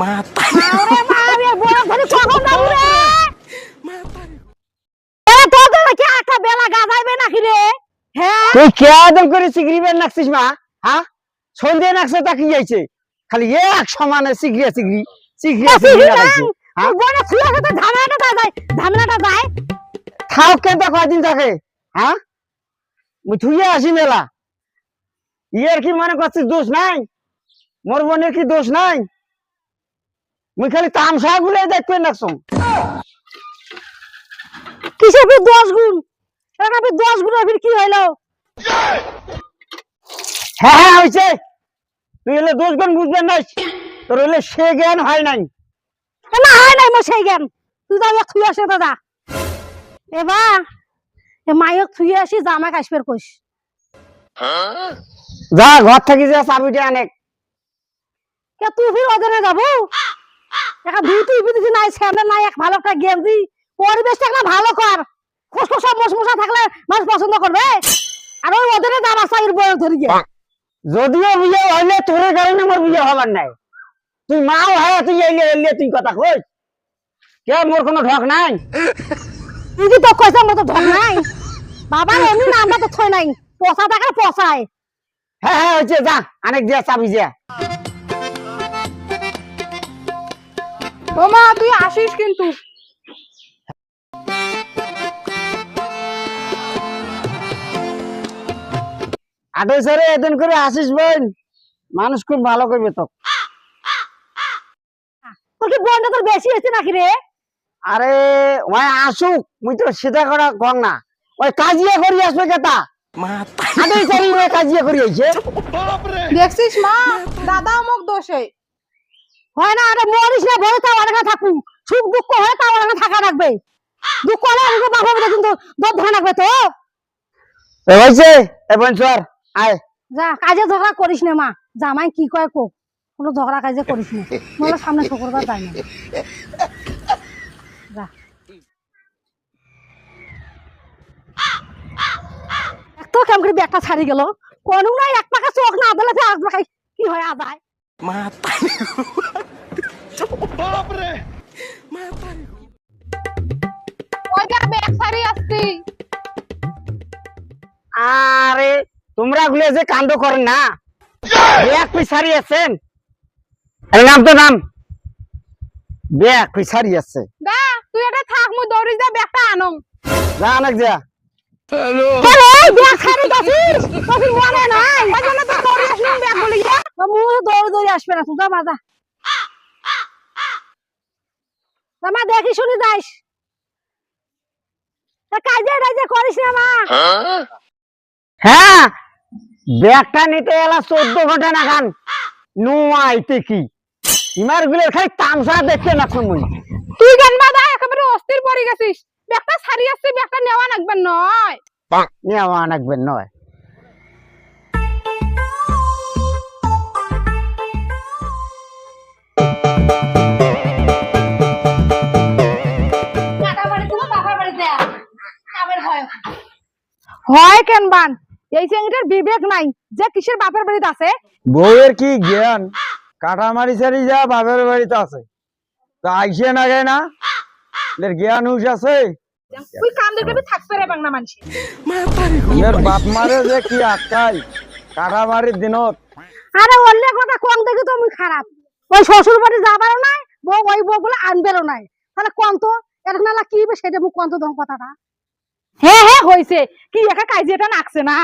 মাথা মারে মারে বড় ধরে কখন যাবো রে এ তোদের কি একটা বেলা গাজাইবে নাকি রে হ্যাঁ তুই কে আদম করে সিগরিবেন নাকছিস মা হ্যাঁ সন্ধে নাকছে তা কি যাইছে খালি এক সমানে সিগরিয়া সিগরি সিগরিয়া সিগরি লাগাইছে হ্যাঁ বড় খুলে তো ঝামেলাটা যায় থাও কেন কয়দিন থাকে হ্যাঁ মুই থুইয়া আসি মেলা ইয়ের কি মনে করছিস দোষ নাই মোর বোনের কি দোষ নাই মুই খালি তামসা গুলো দেখতে নাকছ কিসের ফির 10 গুণ এটা ফির 10 গুণ ফির কি হইলো হ্যাঁ হ্যাঁ হইছে তুই হলে 10 গুণ বুঝবেন না তোর হলে সে জ্ঞান হয় নাই না হয় নাই মো সেই জ্ঞান তুই তো থুই আসে দাদা এবা এ মাইক থুই আসি জামা কাশপের কইস যা ঘর থেকে যা চাবিটা আনে কে তুই ফির ওজনে যাবো একটা বিউটি বিউটি নাই স্যান্ডেল নাই এক ভালো একটা গেঞ্জি পরিবেশটা একটা ভালো কর খসখসা মশমশা থাকলে মানুষ পছন্দ করবে আর ওই ওজনে জামা চাইর বয়স ধরে গিয়ে যদিও বিয়ে হইলে তোর কারণে আমার বিয়ে হবার নাই তুই মাও হয় তুই এলে এলে তুই কথা কইস কে মোর কোনো ঢক নাই তুই কি তো কইছ মতো ধর নাই বাবা এমনি নামটা তো থই নাই পচা টাকা পচায় হ্যাঁ হ্যাঁ হয়েছে যা অনেক দিয়া চাবি যা ও মা তুই আসিস কিন্তু আটে সারে এদিন করে আসিস বোন মানুষ খুব ভালো করবে তো তোর কি বন্ধ তোর বেশি হয়েছে নাকি রে আরে ওই আসুক মুই তো সেটা করা কর না ওই কাজিয়া করি আসবে কেতা মাথা আটে সারি ওই কাজিয়া করি আইছে দেখছিস মা দাদা অমুক দোষে হয় না আরে মরিস না ভরে তাও অনেক থাকু সুখ দুঃখ হয় তাও অনেক থাকা রাখবে দুঃখ হলে আমাকে বাবা বলে কিন্তু দর ধরে রাখবে তো এ হইছে এ বোন সর আয় যা কাজে ঝগড়া করিস না মা জামাই কি কয় কো কোনো ঝগড়া কাজে করিস না নলে সামনে শুক্রবার যায় না যা এত কেমন করে ব্যাগটা ছাড়ি গেল কোনো নাই এক পাকা চোখ না দিলে ফের আসবে কি হয় আদায় মাথা ওই যা ব্যাগ সারি আসছি আরে তোমরা গুলো যে কাণ্ড করেন না ব্যাগ পিছারি আছেন এই নাম তো নাম ব্যাগ পিছারি আছে দা তুই এটা থাক মুই দৌড়িস দা ব্যাগটা আনম যা অনেক যা কেন এই ব্যাগ ছাড়ি গেছিস তোর মনে নাই ওই জন্য তো দৌড়ি আসলাম ব্যাগ বলে গিয়া মু দৌড়ে দৌড়ে আসবে না তুই বাজা মা দেখি শুনি যাইস কাজে রাজে করিস না মা হ্যাঁ ব্যাগটা নিতে এলা 14 ঘন্টা না খান নো আইতে কি ইমার গুলোর খালি তামসা দেখতে না তুমি তুই কেন মা দা একেবারে অস্থির পড়ে গেছিস ব্যাগটা সারি আসছি ব্যাগটা নেওয়া লাগবে নয় নেওয়া নাকবেন নয় হয় কেন বান এই চেংটার বিবেক নাই যে কিসের বাপের বাড়িতে আছে বউয়ের কি জ্ঞান কাটামারি সারি যা বাপের বাড়িতে আছে তা আইসে না গে না এর জ্ঞান হুশ আছে তুই কাম দেখবি থাকতে রে বাংলা মানুষ এর বাপ মারে যে কি আটকাই কাটামারির দিনত আরে অন্য কথা কম দেখি তো আমি খারাপ ওই শ্বশুর বাড়ি যাবারও নাই বউ ওই বউ গুলো আনবেরও নাই তাহলে কম তো এরকম না কি হবে সেটা মুখ কম তো দম কথাটা হ্যাঁ হ্যাঁ হইছে কি একা কাজিয়াটা নাকছে না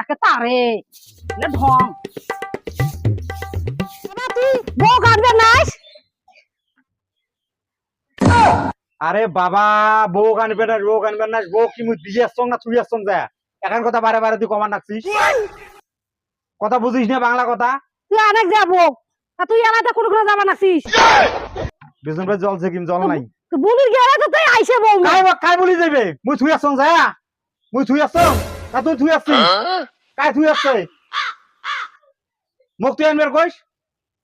একে তারে এ ঢং এবার তুই বউ কাটবে নাইস আরে বাবা বউ কানবে না বউ কানবে না বউ কি মুই দিয়ে আসছ না তুই আসছ যা এখন কথা বারে বারে তুই কমান রাখছিস কথা বুঝিস না বাংলা কথা তুই অনেক যাবো তুই এলাকা কোনো কোনো যাবা নাছিস বিজন ভাই জল কিম জল নাই তুই বুলির গেলে তো তুই আইসে বউ কাই বলি যাবে মুই থুই আসছ যা মুই থুই আসছ তা তুই থুই আসছিস কাই থুই আসছে মুখ তুই আনবার কইস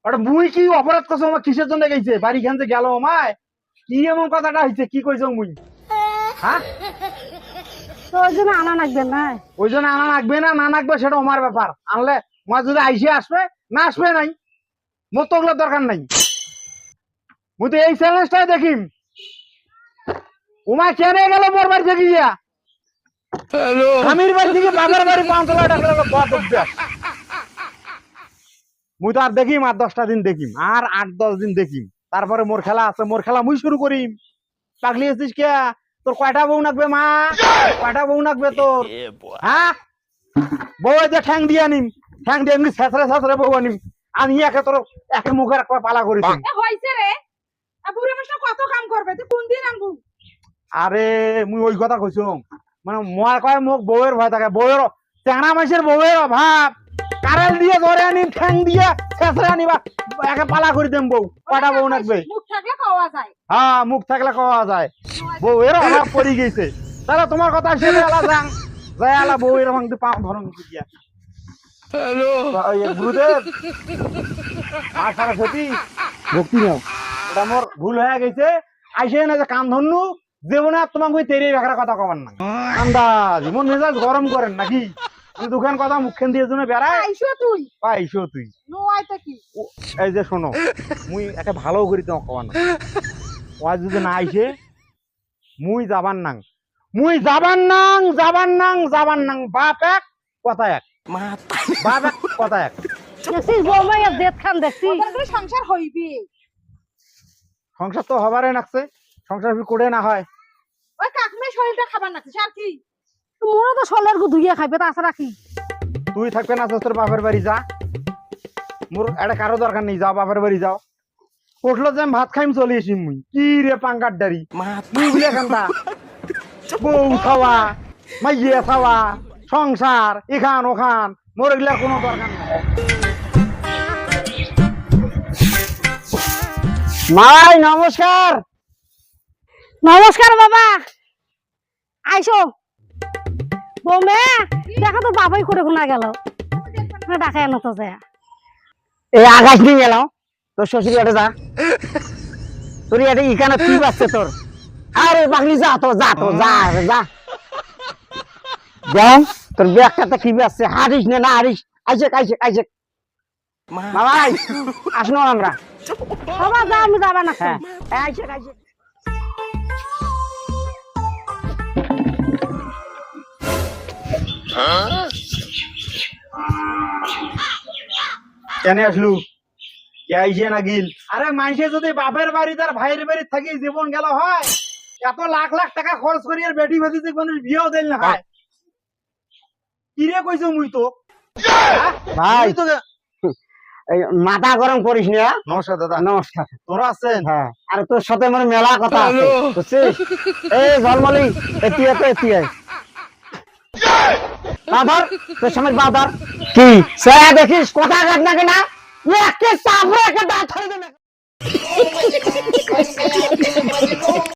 ওটা মুই কি অপরাধ করছ আমার কিসের জন্য গেছে বাড়ি খান যে গেল আমায় কি এমন কথাটা হইছে কি কইছ মুই হ্যাঁ তো ওই জন্য আনা লাগবে না ওই জন্য আনা লাগবে না না লাগবে সেটা আমার ব্যাপার আনলে মা যদি আইসে আসবে না আসবে নাই মোর তো ওগুলোর দরকার নাই মুই তো এই চ্যালেঞ্জটাই দেখিম উমা কেনে গেল মোর বাড়ি থেকে গিয়া আমির বাড়ি থেকে বাবার বাড়ি 5 লাখ টাকা বড় অভ্যাস মুই তো আর দেখিম আর 10টা দিন দেখিম আর 8-10 দিন দেখিম তারপরে মোর খেলা আছে মোর খেলা মুই শুরু করিম পাগলি আছিস কে তোর কয়টা বউ নাকবে মা কয়টা বউ নাকবে তোর হ্যাঁ বউ যে ঠ্যাং দিয়ে আনিম ঠ্যাং দিয়ে এমনি ছেঁচড়ে ছেঁচড়ে বউ আনিম আমি একে তোর একে মুখের একটা পালা করেছি হইছে রে বুড়ো মানুষ কত কাম করবে তুই কোন দিন আনবু আরে মুই ওই কথা কইছো মানে মই কয় মোক বউয়ের ভয় থাকে বউয়ের চেংড়া মাসের বউয়ের অভাব কারেল দিয়ে ধরে আনিম ঠ্যাং দিয়ে ছেঁচড়ে আনিবা একে পালা করে দেম বউ কয়টা বউ নাকবে মুখ থাকলে খাওয়া যায় হ্যাঁ মুখ থাকলে কওয়া যায় বউয়ের অভাব পড়ে গেছে তাহলে তোমার কথা শুনে আলা যাং যাই আলা বউয়ের ভাঙতে পাও ধরন দিয়া হ্যালো গুরুদেব আর সারা সতী ভক্তি নাও এটা মোর ভুল হয়ে গেছে আইসে না যে কাম ধরনু জীবনে আর তোমাকে ওই তেরে বেকার কথা কবার না আন্দাজ মন মেজাজ গরম করেন নাকি তুই দোকান কথা মুখখান দিয়ে জন্য বেড়াই আইসো তুই পাইছো তুই নোয়াইতে কি এই যে শোনো মুই একটা ভালো করি তোমাকে কবানো ওয়াজ যদি না আইসে মুই যাবার নাং বাপ এক কথা এক বাপ এক কথা এক দেখছিস বৌমা এর দেত খান দেখছিস ওদের সংসার হইবি সংসার তো হবারই নাকছে সংসার করে না হয় ওই কাকমে শরীরটা খাবার নাছিস আর কি মোরও তো সলের গু ধুইয়া খাইবে তাছাড়া কি তুই থাকবে না তোর বাপের বাড়ি যা মোর একটা কারো দরকার নেই যাও বাপের বাড়ি যাও উঠলো যে আমি ভাত খাইম চলে এসি মুই কি রে পাঙ্গার ডারি মুই বলে খান্তা বউ খাওয়া মাইয়ে খাওয়া সংসার এখান ওখান মোর এগুলার কোনো দরকার নাই মাই নমস্কার নমস্কার বাবা আইসো বৌমে দেখো তো বাবাই করে শোনা গেল ডাকায় না তো যায় এই আকাশ নিয়ে গেলাম তোর শ্বশুর বাড়ি যা তোর এটা ইখানে কি বাচ্চা তোর আরে পাগলি যা তো যা যাও তোর ব্যাগটাতে কি বাচ্চা হারিস না হারিস আইসে মামাই আসনো আমরা বাবা যা আমি যাবা না হ্যাঁ আইসে কেন আসলু আইসে না গিল আরে মানুষে যদি বাপের বাড়ি তার ভাইয়ের বাড়ি থাকি জীবন গেল হয় এত লাখ লাখ টাকা খরচ করি আর বেটি বেটি মানুষ বিয়েও দিল না হয় কিরে কইছো মুই তো ভাই তো মাথা গরম করিস না নমস্কার দাদা নমস্কার তোরা আছেন হ্যাঁ আর তোর সাথে আমার মেলা কথা আছে বুঝছিস এই জলমলি এতিয়াই বাবার তোর সময় বাবার কি স্যার দেখিস কথা কাট না কেনা একে চাপড়ে একটা দাঁত হয়ে দেবে